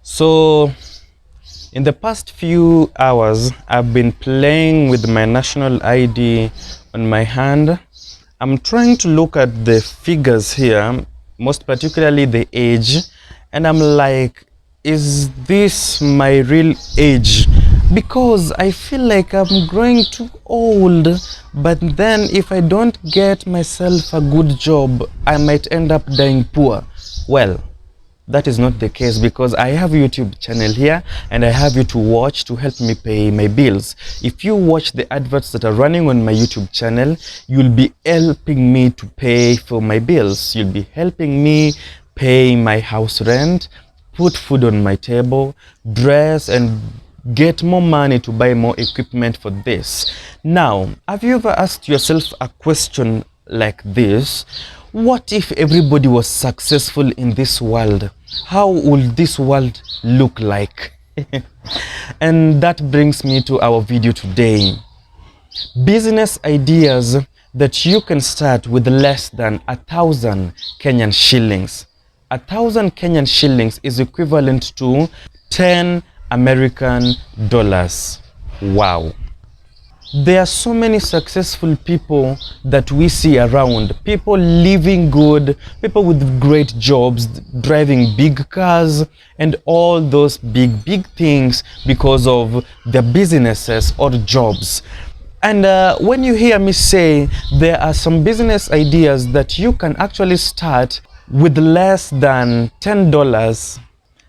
So in the past few hours, I've been playing with my national ID on my hand. I'm trying to look at the figures here, most particularly the age, and I'm like, is this my real age? Because I feel like I'm growing too old, but then if I don't get myself a good job, I might end up dying poor. Well, that is not the case, because I have a YouTube channel here and I have you to watch to help me pay my bills. If you watch the adverts that are running on my YouTube channel, you'll be helping me to pay for my bills. You'll be helping me pay my house rent, put food on my table, dress, and get more money to buy more equipment for this. Now, have you ever asked yourself a question like this? What if everybody was successful in this world? How would this world look like? And that brings me to our video today. Business ideas that you can start with less than 1,000 Kenyan shillings. 1,000 Kenyan shillings is equivalent to 10 American dollars. Wow. There are so many successful people that we see around. People living good, people with great jobs, driving big cars, and all those big things because of their businesses or jobs. And when you hear me say there are some business ideas that you can actually start with less than $10,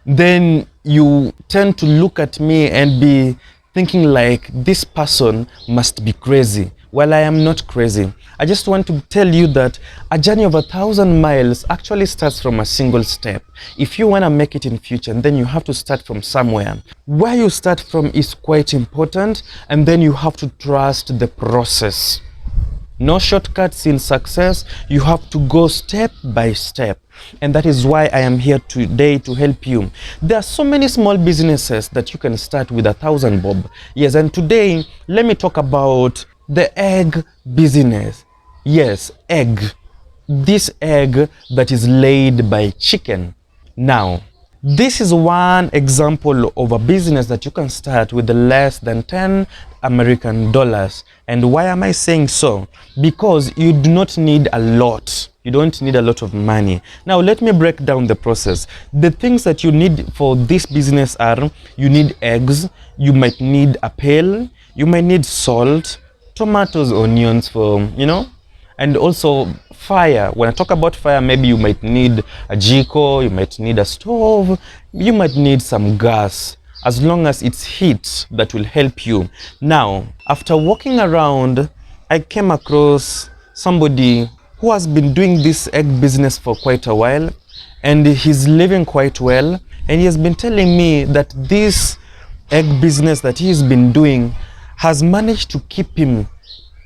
then you tend to look at me and be thinking like, this person must be crazy. Well, I am not crazy. I just want to tell you that a journey of 1,000 miles actually starts from a single step. If you want to make it in future, then you have to start from somewhere. Where you start from is quite important, and then you have to trust the process. No shortcuts in success. You have to go step by step. And that is why I am here today to help you. There are so many small businesses that you can start with 1,000 bob. Yes, and today, let me talk about the egg business. Yes, egg. This egg that is laid by chicken. Now, this is one example of a business that you can start with less than 10 American dollars. And why am I saying so? Because you do not need a lot. You don't need a lot of money. Now, let me break down the process. The things that you need for this business are, you need eggs, you might need a pail, you might need salt, tomatoes, onions for, and also fire. When I talk about fire, maybe you might need a jiko, you might need a stove, you might need some gas, as long as it's heat that will help you. Now, after walking around, I came across somebody who has been doing this egg business for quite a while, and he's living quite well, and he has been telling me that this egg business that he's been doing has managed to keep him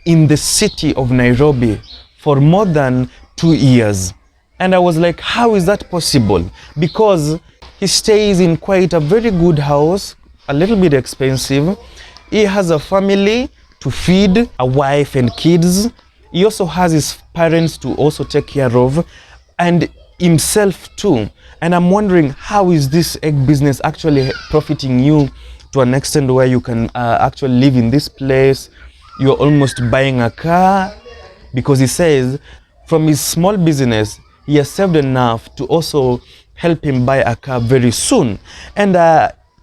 in the city of Nairobi for more than 2 years. And I was like, how is that possible? Because he stays in quite a very good house, a little bit expensive. He has a family to feed, a wife and kids. He also has his parents to also take care of, and himself too. And I'm wondering, how is this egg business actually profiting you to an extent where you can actually live in this place? You're almost buying a car, because he says from his small business, he has saved enough to also help him buy a car very soon. And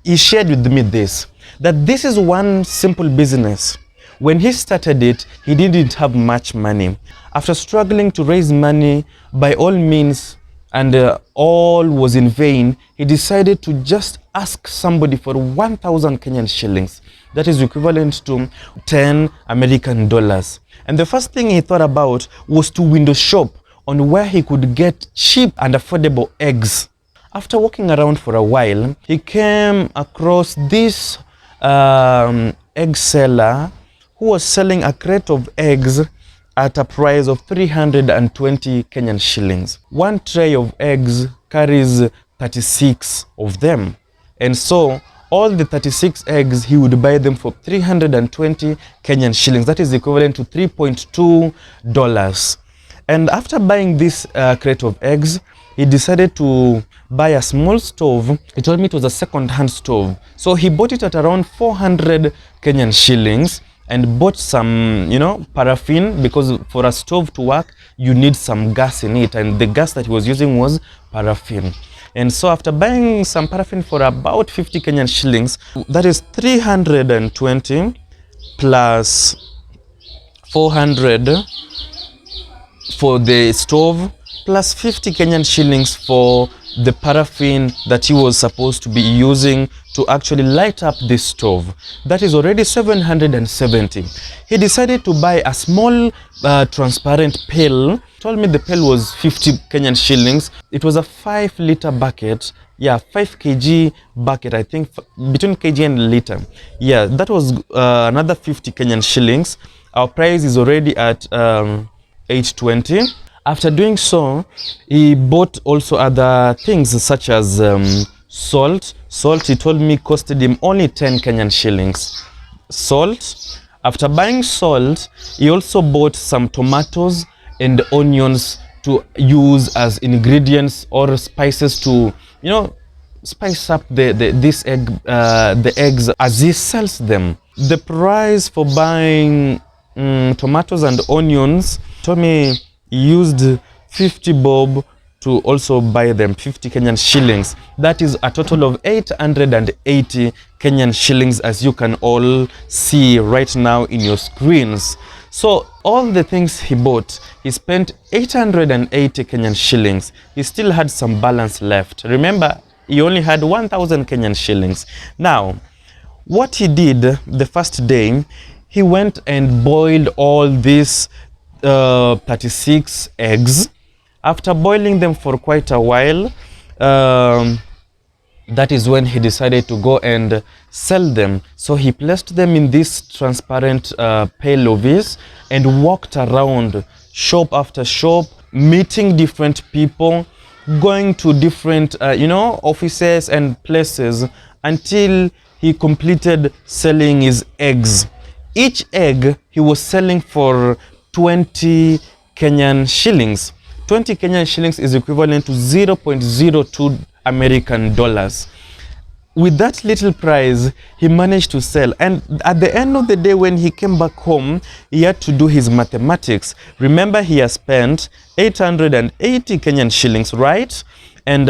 he shared with me this, that this is one simple business. When he started it, he didn't have much money. After struggling to raise money by all means, and all was in vain, he decided to just ask somebody for 1,000 Kenyan shillings. That is equivalent to 10 American dollars. And the first thing he thought about was to window shop on where he could get cheap and affordable eggs. After walking around for a while, he came across this egg seller who was selling a crate of eggs at a price of 320 Kenyan shillings. One tray of eggs carries 36 of them. And so all the 36 eggs, he would buy them for 320 Kenyan shillings. That is equivalent to $3.2. And after buying this crate of eggs, he decided to buy a small stove. He told me it was a second-hand stove. So he bought it at around 400 Kenyan shillings and bought some, you know, paraffin, because for a stove to work, you need some gas in it. And the gas that he was using was paraffin. And so after buying some paraffin for about 50 Kenyan shillings, that is 320 plus 400 for the stove, plus 50 Kenyan shillings for the paraffin that he was supposed to be using to actually light up this stove. That is already 770. He decided to buy a small transparent pail. Told me the pail was 50 Kenyan shillings. It was a 5-liter bucket. Yeah, 5 kg bucket, I think, between kg and liter. Yeah, that was another 50 Kenyan shillings. Our price is already at 820. After doing so, he bought also other things such as salt. Salt, he told me, costed him only 10 Kenyan shillings. Salt. After buying salt, he also bought some tomatoes and onions to use as ingredients or spices to, you know, spice up the eggs as he sells them. The price for buying tomatoes and onions, told me he used 50 bob to also buy them, 50 Kenyan shillings. That is a total of 880 Kenyan shillings, as you can all see right now in your screens. So all the things he bought, he spent 880 Kenyan shillings. He still had some balance left. Remember, he only had 1,000 Kenyan shillings. Now, what he did the first day, he went and boiled all these 36 eggs. After boiling them for quite a while, that is when he decided to go and sell them. So he placed them in this transparent pail of his and walked around shop after shop, meeting different people, going to different offices and places until he completed selling his eggs. Each egg he was selling for 20 Kenyan shillings. 20 Kenyan shillings is equivalent to 0.02 American dollars. With that little price, he managed to sell. And at the end of the day, when he came back home, he had to do his mathematics. Remember, he has spent 880 Kenyan shillings, right? And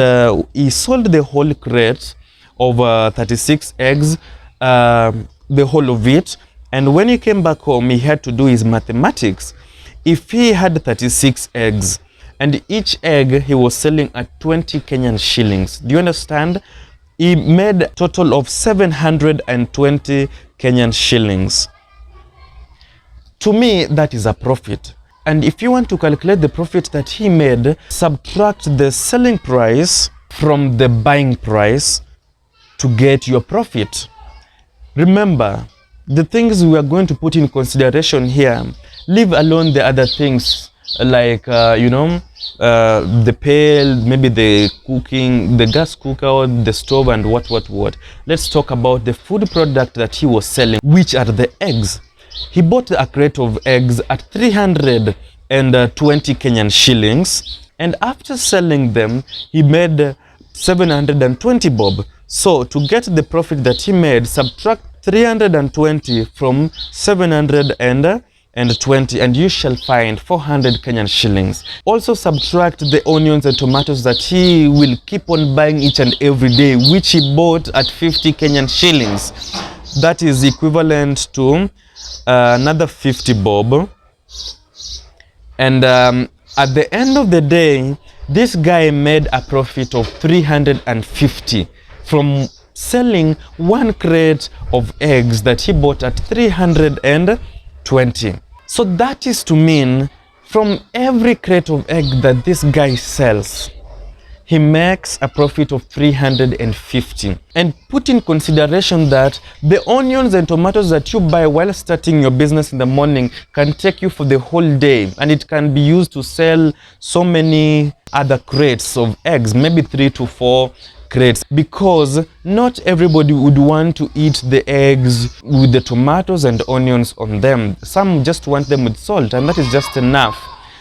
he sold the whole crate of 36 eggs, the whole of it. And when he came back home, he had to do his mathematics. If he had 36 eggs, and each egg he was selling at 20 Kenyan shillings, do you understand? He made a total of 720 Kenyan shillings. To me, that is a profit. And if you want to calculate the profit that he made, subtract the selling price from the buying price to get your profit. Remember, the things we are going to put in consideration here, leave alone the other things like, the pail, maybe the cooking, the gas cooker, the stove, and what. Let's talk about the food product that he was selling, which are the eggs. He bought a crate of eggs at 320 Kenyan shillings, and after selling them, he made 720 bob. So to get the profit that he made, subtract 320 from 720 and you shall find 400 Kenyan shillings. Also subtract the onions and tomatoes that he will keep on buying each and every day, which he bought at 50 Kenyan shillings. That is equivalent to another 50 bob. And at the end of the day, this guy made a profit of 350 from selling one crate of eggs that he bought at 320. So that is to mean from every crate of egg that this guy sells, he makes a profit of 350. And put in consideration that the onions and tomatoes that you buy while starting your business in the morning can take you for the whole day, and it can be used to sell so many other crates of eggs, maybe 3 to 4 crates, because not everybody would want to eat the eggs with the tomatoes and onions on them. Some just want them with salt, and that is just enough.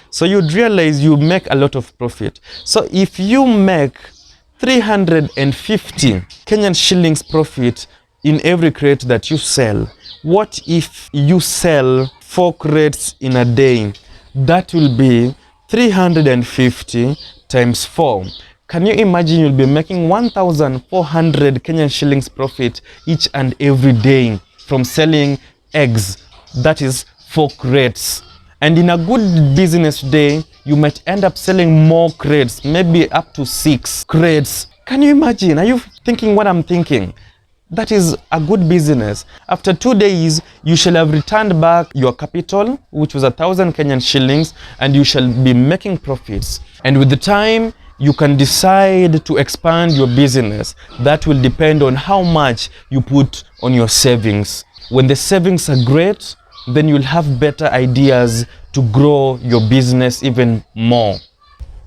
So you'd realize you make a lot of profit. So if you make 350 Kenyan shillings profit in every crate that you sell, what if you sell 4 crates in a day? That will be 350 times 4. Can you imagine? You'll be making 1,400 Kenyan shillings profit each and every day from selling eggs. That is 4 crates. And in a good business day, you might end up selling more crates, maybe up to 6 crates. Can you imagine? Are you thinking what I'm thinking? That is a good business. After 2 days, you shall have returned back your capital, which was 1,000 Kenyan shillings, and you shall be making profits. And with the time, you can decide to expand your business. That will depend on how much you put on your savings. When the savings are great, then you'll have better ideas to grow your business even more.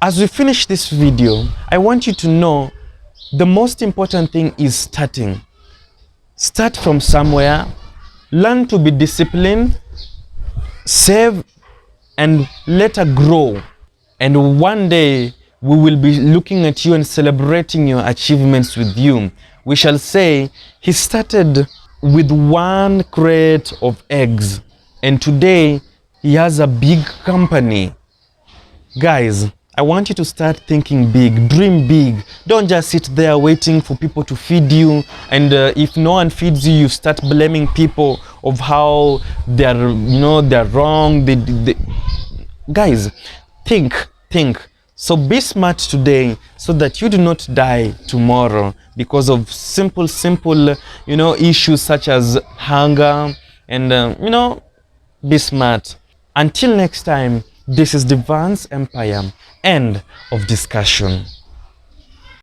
As we finish this video, I want you to know the most important thing is starting. Start from somewhere, learn to be disciplined, save, and later grow. And one day, we will be looking at you and celebrating your achievements with you. We shall say, he started with 1 crate of eggs, and today, he has a big company. Guys, I want you to start thinking big, dream big. Don't just sit there waiting for people to feed you, and if no one feeds you, you start blaming people of how they're wrong. Guys, think. So be smart today so that you do not die tomorrow because of simple issues such as hunger and be smart. Until next time, this is Devance Empire. End of discussion.